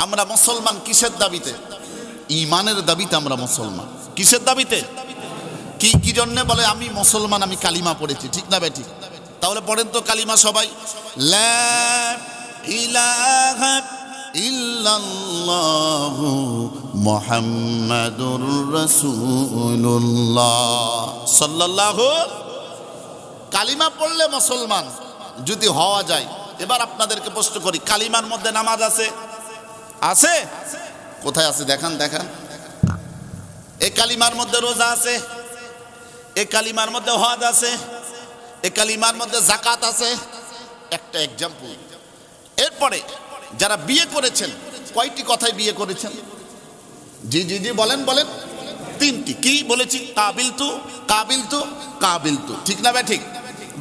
আমরা মুসলমান কিসের দাবিতে? ঈমানের দাবিতে আমরা মুসলমান। কিসের দাবিতে? কি জন্য বলে আমি মুসলমান, আমি কালিমা পড়েছি, ঠিক না বেঠিক? তাহলে পড়েন তো কালিমা সবাই। লা ইলাহা ইল্লাল্লাহু মুহাম্মাদুর রাসূলুল্লাহ সাল্লাল্লাহু। কালিমা পড়লে মুসলমান যদি হওয়া যায়। এবার আপনাদেরকে প্রশ্ন করি, কালিমার মধ্যে নামাজ আছে? আছে? কোথায় আছে দেখান। এই কালিমার মধ্যে রোজা আছে, এই কালিমার মধ্যে হজ আছে, এই কালিমার মধ্যে যাকাত আছে। একটা এক্সাম্পল। এরপরে যারা বিয়ে করেছেন, কয়টি কথায় বিয়ে করেছেন? জি বলেন। তিনটি। কি বলেছি? কাবিলতু, ঠিক না ঠিক?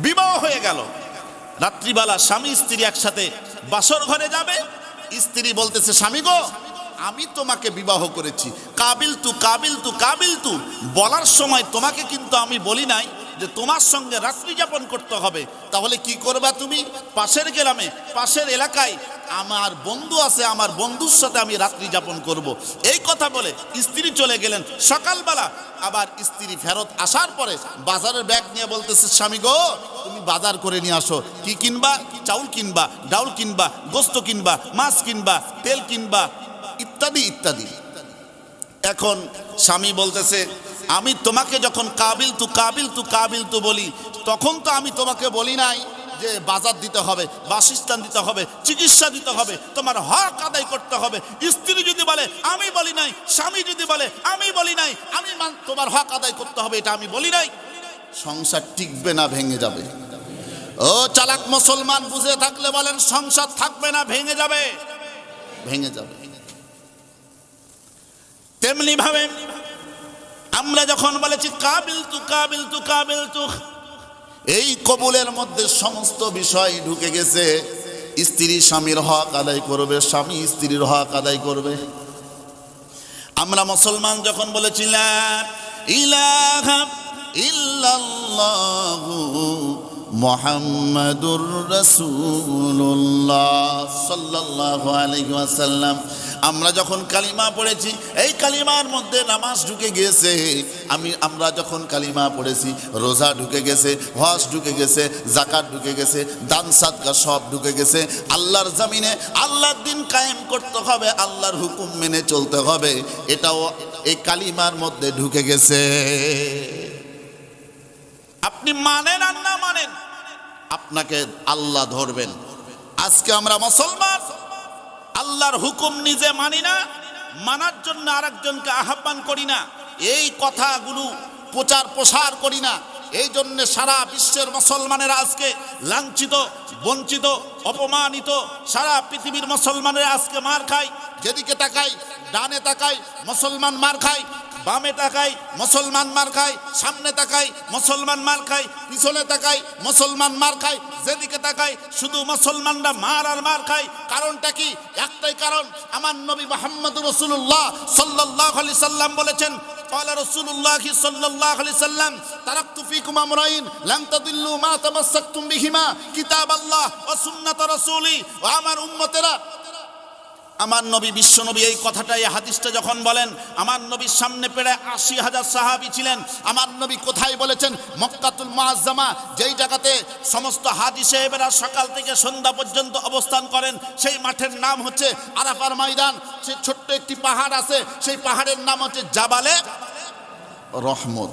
বিবাহ হয়ে গেল, রাত্রিবেলা স্বামী স্ত্রী একসাথে বাসর ঘরে যাবে। স্ত্রী বলতেছে, স্বামী গো, আমি তোমাকে বিবাহ করেছি। কাবিলতু বলার সময় তোমাকে কিন্তু আমি বলি নাই যে তোমার সঙ্গে রাত্রি যাপন করতে হবে। তাহলে কি করবা তুমি? পাশের গ্রামে, পাশের এলাকায় আমার বন্ধু আছে, আমার বন্ধুর সাথে আমি রাত্রি যাপন করব। এই কথা বলে স্ত্রী চলে গেলেন। সকালবেলা আবার স্ত্রী ফেরত আসার পরে বাজারের ব্যাগ নিয়ে বলতেছে, স্বামী গো, তুমি বাজার করে নিয়ে আসো। কি কিনবা? চাউল কিনবা, ডাউল কিনবা, গোস্ত কিনবা, মাছ কিনবা, তেল কিনবা, ইত্যাদি। এখন স্বামী বলতেছে, আমি তোমাকে যখন কাবিলতু বলি, তখন তো আমি তোমাকে বলি নাই যে বাজার দিতে হবে, বাসস্থান দিতে হবে, চিকিৎসা দিতে হবে, তোমার হক আদায় করতে হবে। স্ত্রী যদি বলে আমি বলি নাই, স্বামী যদি বলে আমি বলি নাই, তোমার হক আদায় করতে হবে, এটা আমি বলি নাই, সংসার টিকবে না, ভেঙে যাবে। ও চালাক মুসলমান, বুঝে থাকলে বলেন, সংসার থাকবে না, ভেঙে যাবে। তেমনি ভাবে আমরা যখন বলেছি কাবিলতু, এই কবুলের মধ্যে সমস্ত বিষয় ঢুকে গেছে। স্ত্রী স্বামীর হক আদায় করবে, স্বামী স্ত্রীর হক আদায় করবে। আমরা মুসলমান যখন বলেছি লা ইলাহা ইল্লাল্লাহু মুহাম্মাদুর রাসূলুল্লাহ সাল্লাল্লাহু আলাইহি ওয়াসাল্লাম, আমরা যখন কালিমা পড়েছি, এই কালিমার মধ্যে নামাজ ঢুকে গেছে। আমরা যখন কালিমা পড়েছি, রোজা ঢুকে গেছে, হজ ঢুকে গেছে, যাকাত ঢুকে গেছে, দান সাদকা সব ঢুকে গেছে। আল্লাহর জমিনে আল্লাহর দিন কায়েম করতে হবে, আল্লাহর হুকুম মেনে চলতে হবে, এটাও এই কালিমার মধ্যে ঢুকে গেছে। আপনি মানেন আর না মানেন, আপনাকে আল্লাহ ধরবেন। আজকে আমরা মুসলমান, আল্লাহর হুকুম নিজে মানি না, মানার জন্য আরেকজনকে আহ্বান করি না, এই কথাগুলো প্রচার প্রসার করি না। এই জন্য সারা বিশ্বের মুসলমানেরা আজকে লাঞ্ছিত, বঞ্চিত, অপমানিত। সারা পৃথিবীর মুসলমানেরা আজকে মার খায়। যেদিকে তাকাই, ডানে তাকাই মুসলমান মার খায়, বামে তাকাই মুসলমান মার খায়, সামনে তাকাই মুসলমান মার খায়, পিছনে তাকাই মুসলমান মার খায়। যেদিকে তাকাই শুধু মুসলমানরা মার আর মার খায়। কারণটা কি? একটাই কারণ, আমার নবী মুহাম্মদুর রাসূলুল্লাহ সাল্লাল্লাহু আলাইহি সাল্লাম বলেছেন, ক্বালা রাসূলুল্লাহ সাল্লাল্লাহু আলাইহি সাল্লাম, তারাকতু ফীকুম আমরাইন লান তাদিল্লু মা তামাসসাকতুম বিহিমা, কিতাবাল্লাহ ওয়া সুন্নাত রাসূলি। ও আমার উম্মতেরা, আমার নবী বিশ্বনবী এই কথাটা, এই হাদিসটা যখন বলেন, আমার নবীর সামনে প্রায় ৮০,০০০ সাহাবী ছিলেন। আমার নবী কোথায় বলেছেন? মক্কাতুল মুআজ্জামা, যেই জায়গাতে সমস্ত হাজী সাহেবেরা সকাল থেকে সন্ধ্যা পর্যন্ত অবস্থান করেন, সেই মাঠের নাম হচ্ছে আরাফার ময়দান। সেই ছোট্ট একটি পাহাড় আছে, সেই পাহাড়ের নাম হচ্ছে জাবালে রহমত।